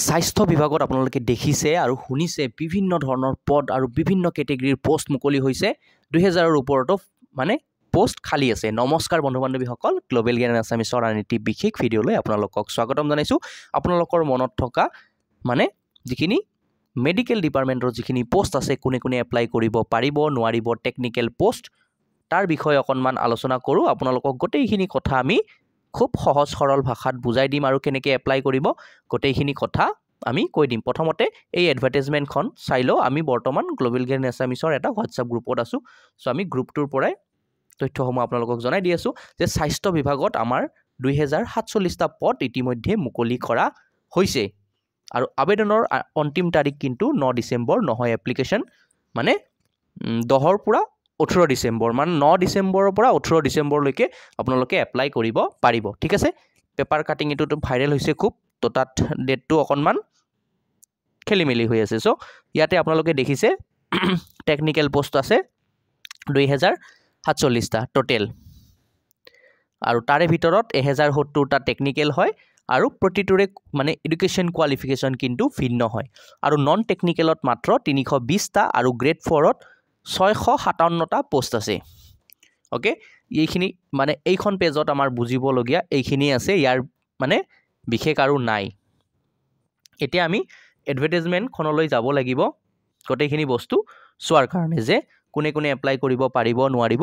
স্বাস্থ্য বিভাগত আপোনালোকে দেখিছে আৰু শুনিছে বিভিন্ন ধৰণৰ পদ আৰু বিভিন্ন কেটেগৰীৰ পোষ্ট মুকলি হৈছে 2000ৰ ওপৰতো মানে পোষ্ট খালী আছে নমস্কাৰ বন্ধু বান্ধৱীসকল গ্লোবেল জ্ঞান আছামিছৰ আনীতি বিশেষ ভিডিঅ'লৈ আপোনালোকক স্বাগতম জনাইছোঁ আপোনালোকৰ মনত থকা মানে যিখিনি মেডিকেল ডিপাৰ্টমেণ্টৰ যিখিনি পোষ্ট আছে কোনে কোনে এপ্লাই কৰিব পাৰিব নোৱাৰিব টেকনিকেল পোষ্ট তাৰ বিষয়ে অকণমান আলোচনা কৰোঁ আপোনালোকক গোটেইখিনি কথা আমি খুব সহজ সৰল ভাষাত বুজাই দিম আৰু কেনেকৈ এপ্লাই কৰিব গোটেইখিনি কথা আমি কৈ দিম প্ৰথমতে এই এডভাৰটাইজমেণ্টখন চাই লওঁ আমি বৰ্তমান গ্লোবেল জ্ঞান আছামিছৰ এটা হোৱাটছআপ গ্ৰুপত আছোঁ চ' আমি গ্ৰুপটোৰ পৰাই তথ্যসমূহ আপোনালোকক জনাই দি আছোঁ যে স্বাস্থ্য বিভাগত আমাৰ 2047টা পদ ইতিমধ্যে মুকলি কৰা হৈছে আৰু আবেদনৰ অন্তিম তাৰিখ কিন্তু 9 ডিচেম্বৰ নহয় এপ্লিকেশ্যন মানে 10ৰ পৰা 18 ডিচেম্বৰ মানে 9 ডিচেম্বৰৰ পৰা 18 ডিচেম্বৰলৈকে আপোনালোকে এপ্লাই কৰিব পাৰিব ঠিক আছে পেপাৰ কাটিং এইটোতো ভাইৰেল হৈছে খুব তো তাত ডেটটো অকণমান খেলি মেলি হৈ আছে চ' ইয়াতে আপোনালোকে দেখিছে টেকনিকেল পোষ্ট আছে 2047টা টোটেল আৰু তাৰে ভিতৰত 1070টা টেকনিকেল হয় আৰু প্ৰতিটোৰে মানে এডুকেশ্যন কোৱালিফিকেশ্যন কিন্তু ভিন্ন হয় আৰু নন টেকনিকেলত মাত্ৰ 320টা আৰু গ্ৰেড 4ত 657টা পোষ্ট আছে ওকে এইখিনি মানে এইখন পেজত আমাৰ বুজিবলগীয়া এইখিনি আছে ইয়াৰ মানে বিশেষ আৰু নাই এতিয়া আমি এডভাৰটাইজমেণ্টখনলৈ যাব লাগিব গোটেইখিনি বস্তু চোৱাৰ কাৰণে যে কোনে কোনে এপ্লাই কৰিব পাৰিব নোৱাৰিব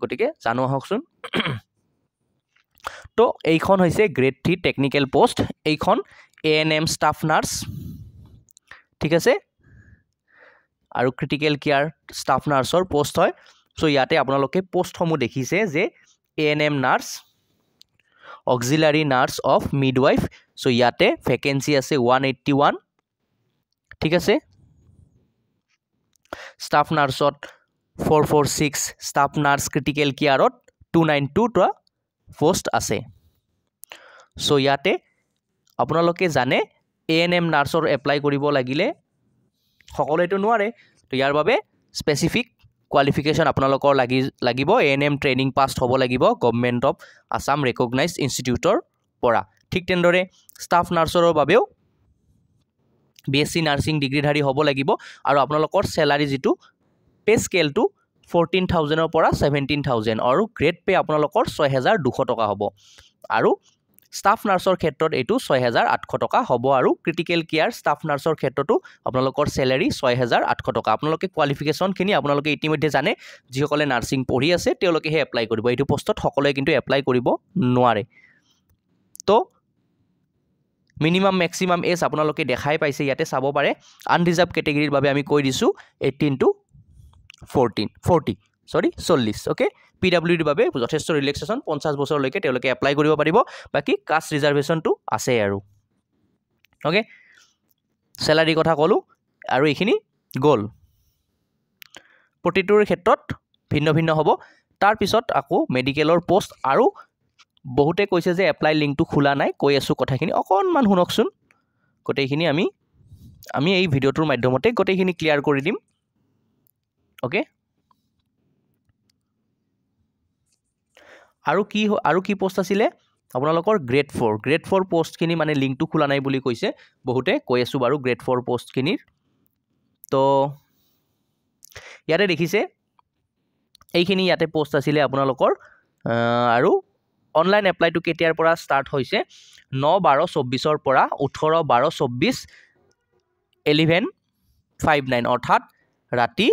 গতিকে জানো আহকচোন তো এইখন হৈছে গ্ৰেড 3 টেকনিকেল পোষ্ট এইখন ANM ষ্টাফ নাৰ্ছ ঠিক আছে আৰু ক্ৰিটিকেল কেয়াৰ ষ্টাফ নাৰ্ছৰ পোষ্ট হয় চ' ইয়াতে আপোনালোকে পোষ্টসমূহ দেখিছে যে ANM nurse auxiliary nurse of midwife so' ইয়াতে ভেকেঞ্চি আছে 181 ঠিক আছে ষ্টাফ নাৰ্ছত 446 ষ্টাফ নাৰ্ছ ক্ৰিটিকেল কেয়াৰত 292টা পোষ্ট আছে চ' ইয়াতে আপোনালোকে জানে ANM নাৰ্ছৰ এপ্লাই কৰিব লাগিলে সকলোৱেতো নোৱাৰে তো ইয়াৰ বাবে স্পেচিফিক কোৱালিফিকেশ্যন আপোনালোকৰ লাগিব ANM ট্ৰেইনিং পাছ হ'ব লাগিব গভৰ্ণমেণ্ট অফ আছাম ৰেকগনাইজড ইনষ্টিটিউটৰ পৰা ঠিক তেনেদৰে ষ্টাফ নাৰ্ছৰ বাবেও BSc নাৰ্ছিং ডিগ্ৰীধাৰী হ'ব লাগিব আৰু আপোনালোকৰ চেলাৰী যিটো পে স্কেলটো 14,000ৰ পৰা 17,000 আৰু গ্ৰেড পে আপোনালোকৰ 6,200 টকা হ'ব আৰু ষ্টাফ নাৰ্ছৰ ক্ষেত্ৰত এইটো 6,800 টকা হ'ব আৰু ক্ৰিটিকেল কেয়াৰ ষ্টাফ নাৰ্ছৰ ক্ষেত্ৰতো আপোনালোকৰ চেলাৰী 6,800 টকা আপোনালোকে কোৱালিফিকেশ্যনখিনি আপোনালোকে ইতিমধ্যে জানে যিসকলে নাৰ্ছিং পঢ়ি আছে তেওঁলোকেহে এপ্লাই কৰিব এইটো পোষ্টত সকলোৱে কিন্তু এপ্লাই কৰিব নোৱাৰে তো মিনিমাম মেক্সিমাম এজ আপোনালোকে দেখাই পাইছে ইয়াতে চাব পাৰে আনৰিজাৰ্ভ কেটেগৰীৰ বাবে আমি কৈ দিছোঁ 18 to 40 ওকে PWDৰ বাবে যথেষ্ট ৰিলেক্সেশ্যন 50 বছৰলৈকে তেওঁলোকে এপ্লাই কৰিব পাৰিব বাকি কাষ্ট ৰিজাৰ্ভেশ্যনটো আছে আৰু ওকে চেলাৰী কথা ক'লোঁ আৰু এইখিনি গ'ল প্ৰতিটোৰ ক্ষেত্ৰত ভিন্ন ভিন্ন হ'ব তাৰপিছত আকৌ মেডিকেলৰ পোষ্ট আৰু বহুতে কৈছে যে এপ্লাই লিংকটো খোলা নাই কৈ আছোঁ কথাখিনি অকণমান শুনকচোন গোটেইখিনি আমি এই ভিডিঅ'টোৰ মাধ্যমতে গোটেইখিনি ক্লিয়াৰ কৰি দিম ওকে আৰু কি পোষ্ট আছিলে আপোনালোকৰ গ্ৰেড 4 পোষ্টখিনি মানে লিংকটো খোলা নাই বুলি কৈছে বহুতে কৈ আছোঁ বাৰু গ্ৰেড 4 পোষ্টখিনিৰ তো ইয়াতে দেখিছে এইখিনি ইয়াতে পোষ্ট আছিলে আপোনালোকৰ আৰু অনলাইন এপ্লাইটো কেতিয়াৰ পৰা ষ্টাৰ্ট হৈছে 9/12/24ৰ পৰা 18/12/24 11:59 অৰ্থাৎ ৰাতি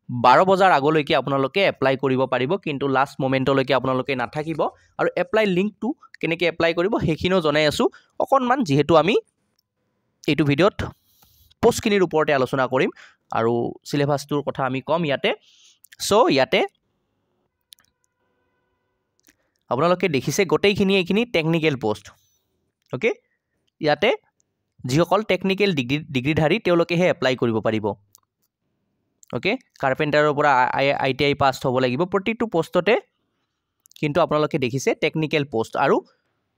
12 বজাৰ আগলৈকে আপোনালোকে এপ্লাই কৰিব পাৰিব কিন্তু লাষ্ট মোমেণ্টলৈকে আপোনালোকে নাথাকিব আৰু এপ্লাই লিংকটো কেনেকৈ এপ্লাই কৰিব সেইখিনিও জনাই আছোঁ অকণমান যিহেতু আমি এইটো ভিডিঅ'ত পোষ্টখিনিৰ ওপৰতে আলোচনা কৰিম আৰু চিলেবাছটোৰ কথা আমি ক'ম ইয়াতে চ' ইয়াতে আপোনালোকে দেখিছে গোটেইখিনি এইখিনি টেকনিকেল পোষ্ট ওকে ইয়াতে যিসকল টেকনিকেল ডিগ্ৰীধাৰী তেওঁলোকেহে এপ্লাই কৰিব পাৰিব ওকে কাৰ্পেণ্টাৰৰ পৰা ITI পাছ হ'ব লাগিব প্ৰতিটো পোষ্টতে কিন্তু আপোনালোকে দেখিছে টেকনিকেল পোষ্ট আৰু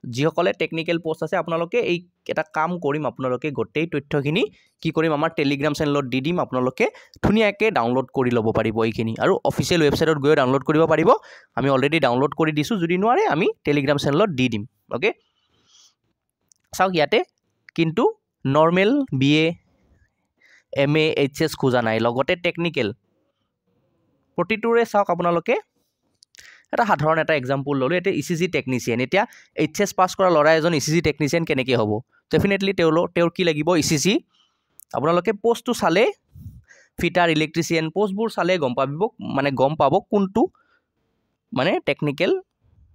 যিসকলে টেকনিকেল পোষ্ট আছে আপোনালোকে এই এটা কাম কৰিম আপোনালোকে গোটেই তথ্যখিনি কি কৰিম আমাৰ টেলিগ্ৰাম চেনেলত দি দিম আপোনালোকে ধুনীয়াকৈ ডাউনলোড কৰি ল'ব পাৰিব এইখিনি আৰু অফিচিয়েল ৱেবছাইটত গৈ ডাউনলোড কৰিব পাৰিব আমি অলৰেডি ডাউনলোড কৰি দিছোঁ যদি নোৱাৰে আমি টেলিগ্ৰাম চেনেলত দি দিম ওকে চাওক ইয়াতে কিন্তু নৰ্মেল BA MA HS খোজা নাই লগতে টেকনিকেল প্ৰতিটোৰে চাওক আপোনালোকে এটা সাধাৰণ এটা এক্সাম্পল ল'লোঁ এতিয়া ECG টেকনিচিয়ান এতিয়া HS পাছ কৰা ল'ৰা এজন ECG টেকনিচিয়ান কেনেকৈ হ'ব ডেফিনেটলি তেওঁৰ কি লাগিব ECG আপোনালোকে পোষ্টটো চালে ফিটাৰ ইলেক্ট্ৰিচিয়ান পোষ্টবোৰ চালে গম পাব কোনটো মানে টেকনিকেল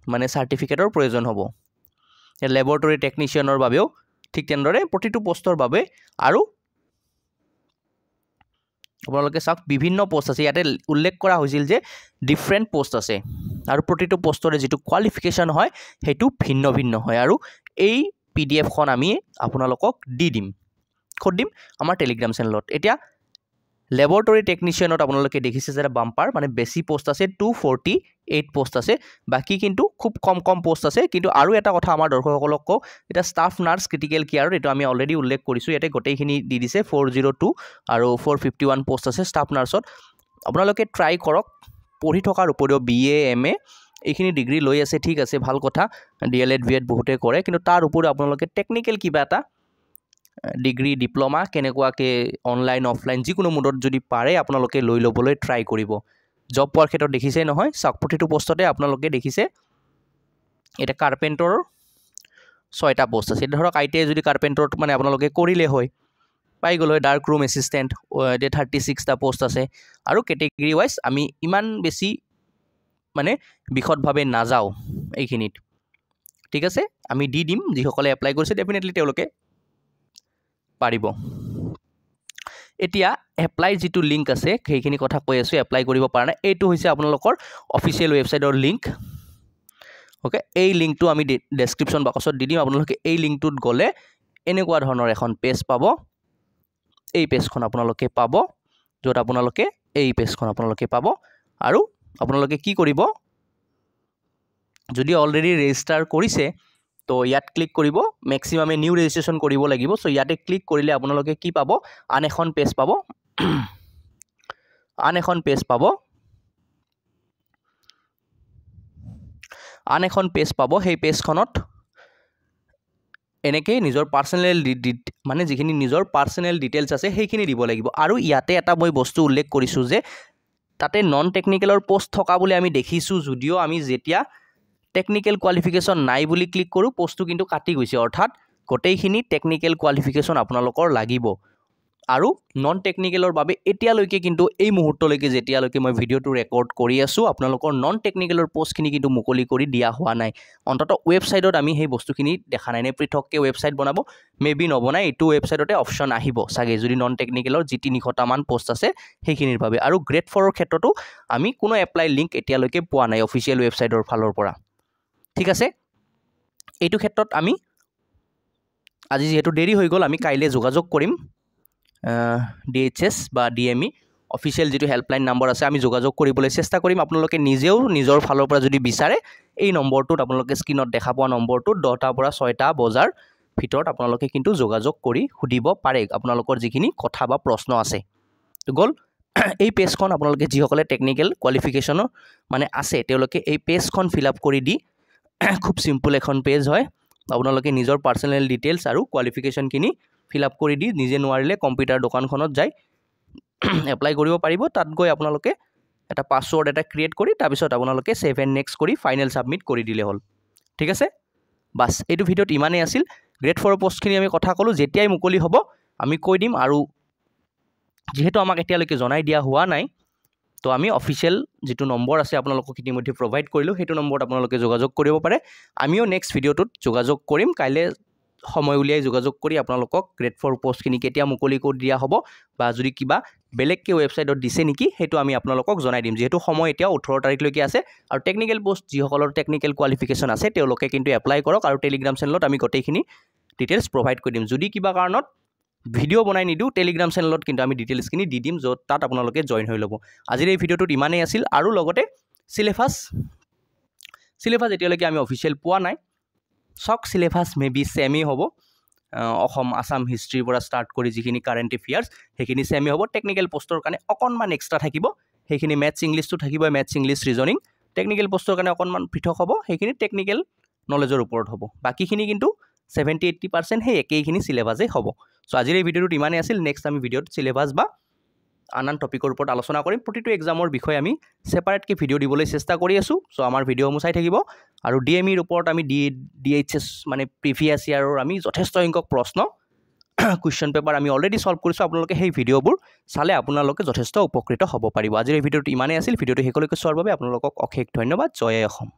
মানে চাৰ্টিফিকেটৰ প্ৰয়োজন হ'ব লেবৰেটৰী টেকনিচিয়ানৰ বাবেও ঠিক তেনেদৰে প্ৰতিটো পোষ্টৰ বাবে আৰু আপোনালোকে চাওক বিভিন্ন পোষ্ট আছে ইয়াতে উল্লেখ কৰা হৈছিল যে ডিফাৰেণ্ট পোষ্ট আছে আৰু প্ৰতিটো পোষ্টৰে যেটো কোৱালিফিকেশ্যন হয় হেতু ভিন্ন ভিন্ন হয় আৰু এই PDF খন আমি আপোনালোকক দি দিম ক'ত দিম আমাৰ টেলিগ্ৰাম চেনেলত এতিয়া লেবৰেটৰী টেকনিচিয়ানত আপোনালোকে দেখিছে যে বাম্পাৰ মানে বেছি পোষ্ট আছে 248 পোষ্ট আছে বাকি কিন্তু খুব কম পোষ্ট আছে কিন্তু আৰু এটা কথা আমাৰ দৰ্শকসকলক কওঁ এটা ষ্টাফ নাৰ্ছ ক্ৰিটিকেল কেয়াৰ এটো আমি অলৰেডি উল্লেখ কৰিছো ইয়াতে গোটেইখিনি দি দিছে 402 আৰু 451 পোষ্ট আছে ষ্টাফ নাৰ্ছত আপোনালোকে ট্ৰাই কৰক পঢ়ি থকাৰ উপৰিও BA MA এইখিনি ডিগ্ৰী লৈ আছে ঠিক আছে ভাল কথা DLED VET বহুতে কৰে কিন্তু তাৰ উপৰিও আপোনালোকে টেকনিকেল কিবা এটা ডিগ্ৰী ডিপ্লোমা কেনেকুৱাকে অনলাইন অফলাইন যিকোনো মোডত যদি পাৰে আপোনালোকে লৈ ল'বলৈ ট্ৰাই কৰিব জব পোৱাৰ ক্ষেত্ৰত দেখিছে নহয় চাওক প্ৰতিটো পোষ্টতে আপোনালোকে দেখিছে এটা কাৰ্পেণ্টৰ 6টা পোষ্ট আছে ধৰক ITI যদি কাৰ্পেণ্টৰত মানে আপোনালোকে কৰিলে হয় পাই গ'ল হয় ডাৰ্ক ৰুম এছিষ্টেণ্ট 36টা পোষ্ট আছে আৰু কেটেগৰী ওয়াইজ আমি ইমান বেছি মানে বিশদভাৱে নাযাওঁ এইখিনিত ঠিক আছে আমি দি দিম যিসকলে এপ্লাই কৰিছে ডেফিনেটলি তেওঁলোকে পাৰিব এতিয়া এপ্লাই যেটো লিংক আছে সেইখিনি কথা কৈ আছো এপ্লাই কৰিব পৰা নাই এইটো হৈছে আপোনালোকৰ অফিচিয়েল ৱেবসাইটৰ লিংক ওকে এই লিংকটো আমি ডেসক্ৰিপচন বক্সত দি দিম আপোনালোকে এই লিংকটোত গলে এনেকুৱা ধৰণৰ এখন পেজ পাব এই পেজখন আপোনালোকে পাব যত আপোনালোকে এই পেজখন আপোনালোকে পাব আৰু আপোনালোকে কি কৰিব যদি অলৰেডি ৰেজিষ্টাৰ কৰিছে তো ইয়াত ক্লিক কৰিব ম্যাক্সিমামে নিউ ৰেজিষ্ট্ৰেচন কৰিব লাগিব সো ইয়াতে ক্লিক কৰিলে আপোনালোকে কি পাব আন এখন পেজ পাব আন এখন পেজ পাব সেই পেজখনত এনেকে নিজৰ পাৰ্সোনাল মানে যিখিনি নিজৰ পাৰ্সোনাল ডিটেইলছ আছে সেইখিনি দিব লাগিব আৰু ইয়াতে এটা মই বস্তু উল্লেখ কৰিছো যে তাতে নন টেকনিকেলৰ পোষ্ট থকা বুলি আমি দেখিছো যদিও আমি যেতিয়া টেকনিকেল কোৱালিফিকেশন নাই বুলি ক্লিক কৰো পোষ্টটো কিন্তু কাটি গৈছে অৰ্থাৎ গোটেইখিনি টেকনিকেল কোৱালিফিকেশন আপোনালোকৰ লাগিব আৰু নন টেকনিকেলৰ বাবে এতিয়ালৈকে কিন্তু এই মুহূৰ্তলৈকে যেতিয়ালৈকে মই ভিডিওটো ৰেকৰ্ড কৰি আছো আপোনালোকৰ নন টেকনিকেলৰ পোষ্টখিনি কিন্তু মুকলি কৰি দিয়া হোৱা নাই অন্তত ৱেবসাইটত আমি সেই বস্তুখিনি দেখা নাই নে পৃথককে ৱেবসাইট বনাব মেবি নবনাই এটো ৱেবসাইটতে অপচন আহিব সাগে যদি নন টেকনিকেলৰ যি 300টা মান পোষ্ট আছে সেইখিনিৰ বাবে আৰু গ্ৰেড 4 ৰ ক্ষেত্ৰতো আমি কোনো এপ্লাই লিংক এতিয়ালৈকে পোৱা নাই অফিচিয়েল ৱেবসাইটৰ ফালৰ পৰা ঠিক আছে এইটো ক্ষেত্ৰত আমি আজি যেহেতু দেৰি হৈ গল আমি কাইলে যোগাযোগ কৰিম DHS বা DME অফিচিয়েল যেটো হেল্পলাইন নম্বৰ আছে আমি যোগাযোগ কৰিবলৈ চেষ্টা কৰিম আপোনালোকে নিজেও নিজৰ ফালৰ পৰা যদি বিচাৰে এই নম্বৰটোত আপোনালোকে স্ক্ৰিনত দেখা পোৱা নম্বৰটো 10টা পৰা 6টা বজাৰ ভিতৰত আপোনালোকে কিন্তু যোগাযোগ কৰি খুদিব পাৰে আপোনালোকৰ যিখিনি কথা বা প্ৰশ্ন আছে তো গল এই পেজখন আপোনালোকে যিসকলে টেকনিকেল কোৱালিফিকেশন মানে আছে তেওঁলোকে এই পেজখন ফিল আপ কৰি দি খুব সিম্পল এখন পেজ হয় আপোনালোকে নিজৰ পাৰ্সোনাল ডিটেইলছ আৰু কোৱালিফিকেশন কিনি ফিল আপ কৰি দি নিজে নোৱাৰিলে কম্পিউটাৰ দোকানখনত যাই এপ্লাই কৰিব পাৰিব তাত গৈ আপোনালোকে এটা পাসওয়াৰ্ড এটা ক্ৰিয়েট কৰি তাৰ পিছত আপোনালোকে সেভ এণ্ড নেক্সট কৰি ফাইনেল সাবমিট কৰি দিলে হল ঠিক আছে বাস এইটো ভিডিওত ইমানেই আছিল গ্ৰেড 4 পোষ্টখিনি আমি কথা কলো যেতিয়াই মুকলি হ'ব আমি কৈ দিম আৰু যেহেতু আমাক এতিয়ালৈকে জনাই দিয়া হোৱা নাই তো আমি অফিচিয়েল যেটো নম্বৰ আছে আপোনালোকক ইতিমধ্যে প্ৰভাইড কৰিলো হেতু নম্বৰত আপোনালোকে যোগাযোগ কৰিব পাৰে আমিও নেক্সট ভিডিওটোত যোগাযোগ কৰিম কাইলে সময় উলিয়াই যোগাযোগ কৰি আপোনালোকক গ্ৰেড 4 পোষ্টখিনি কেতিয়া মুকলি কৰি দিয়া হ'ব বা যদি কিবা বেলেগকে ৱেবসাইটত দিছে নেকি হেতু আমি আপোনালোকক জনাই দিম যেহেতু সময় এতিয়া 18 তাৰিখলৈকে আছে আৰু টেকনিকেল পোষ্ট যিসকলৰ টেকনিকেল কোৱালিফিকেশন আছে তেওঁলোকে কিন্তু এপ্লাই কৰক আৰু টেলিগ্ৰাম চেনেলত আমি গোটেইখিনি ডিটেইলছ প্ৰভাইড কৰি দিম যদি কিবা কাৰণত ভিডিও বনাই নিদু টেলিগ্ৰাম চেনেলত কিন্তু আমি ডিটেইলছখিনি দি দিম যত তাত আপোনালোকে জয়েন হৈ লব আজিৰ এই ভিডিওটোত ইমানেই আছিল আৰু লগতে সিলেবাস এতিয়ালৈকে আমি অফিচিয়েল পোৱা নাই সক সিলেবাস মেবি সেমি হ'ব অসম আসাম হিষ্ট্ৰীৰ পৰা স্টাৰ্ট কৰি যিখিনি কাৰেন্ট এফেয়াৰ্স সেইখিনি সেমি হ'ব টেকনিকেল পোষ্টৰ কাৰণে অকনমান এক্সট্ৰা থাকিব সেইখিনি ম্যাথছ ইংলিশটো থাকিব ম্যাথছ ইংলিশ ৰিজনিং টেকনিকেল পোষ্টৰ কাৰণে অকনমান পৃথক হ'ব সেইখিনি টেকনিকেল নলেজৰ ওপৰত হ'ব বাকিখিনি কিন্তু 70-80% হে একেইখিনি সিলেবাসে হ'ব সো আজিৰ এই ভিডিঅ'টোত ইমানেই আছিল নেক্সট আমি ভিডিঅ'ত সিলেবাস বা আন টপিকৰ ওপৰত আলোচনা কৰিম প্ৰতিটো এক্সামৰ বিষয়ে আমি সেপাৰেটকৈ ভিডিঅ' দিবলৈ চেষ্টা কৰি আছোঁ সো আমাৰ ভিডিঅ'সমূহ চাই থাকিব আৰু ডিএমইৰ ওপৰত আমি DHS মানে প্ৰিভিয়াছ ইয়াৰৰ আমি যথেষ্ট সংখ্যক প্ৰশ্ন কুৱেশ্যন পেপাৰ আমি অলৰেডি সলভ কৰিছোঁ আপোনালোকে সেই ভিডিঅ'বোৰ চালে আপোনালোকে যথেষ্ট উপকৃত হ'ব পাৰিব আজিৰ এই ভিডিঅ'টো ইমানেই আছিল ভিডিঅ'টো শেষলৈকে চোৱাৰ বাবে আপোনালোকক অশেষ ধন্যবাদ জয় অসম